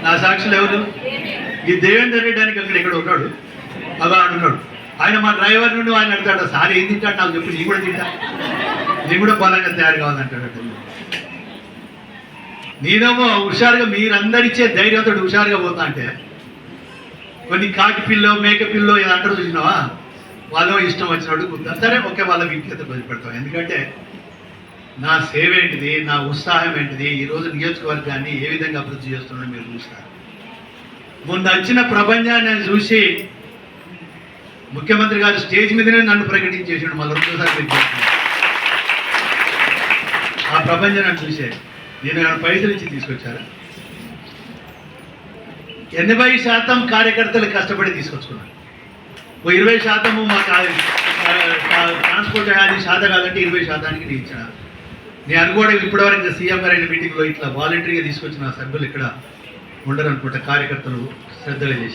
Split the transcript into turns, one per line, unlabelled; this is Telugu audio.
నా సాక్షులు ఎవరు? ఈ దేవేందర్ రెడ్డి అని ఇక్కడ ఉన్నాడు, అలా ఉన్నాడు. ఆయన మా డ్రైవర్ నుండి ఆయన అడుగుతాడు, సార్ ఏం తింటాడు నాకు చెప్పి, నీ కూడా తింటా, నీ కూడా బలంగా తయారు కావాలంటాడు. నేనేమో హుషారుగా మీరందరిచ్చే ధైర్యంతో హుషారుగా పోతా అంటే కొన్ని కాకి పిల్లో మేక పిల్లో ఏదో అంటారు చూసినావా, వాళ్ళు ఇష్టం వచ్చినట్టు కుదురు. సరే ఓకే, వాళ్ళ విజ్ఞత వదిలిపెడతాం. ఎందుకంటే నా సేవ ఏంటిది, నా ఉత్సాహం ఏంటిది, ఈరోజు నియోజకవర్గాన్ని ఏ విధంగా అభివృద్ధి చేస్తున్నాడో మీరు చూస్తారు. మొన్న వచ్చిన ప్రపంచాన్ని నేను చూసి ముఖ్యమంత్రి గారు స్టేజ్ మీదనే నన్ను ప్రకటించేసాడు. మళ్ళీ రెండోసారి ఆ ప్రపంచాన్ని చూసే నేను పైసలు ఇచ్చి తీసుకొచ్చారా? 80% కార్యకర్తలు కష్టపడి తీసుకొచ్చుకున్నాను. ఓ 20% మా ట్రాన్స్పోర్ట్ అది శాతం కాదంటే 20% నేను ఇచ్చిన. నేను అనుకోవడం ఇప్పటివరకు సీఎం గారి మీటింగ్లో ఇట్లా వాలంటరీగా తీసుకొచ్చిన సభ్యులు ఇక్కడ ఉండరు అనుకుంటా, కార్యకర్తలు శ్రద్ధగా చేసి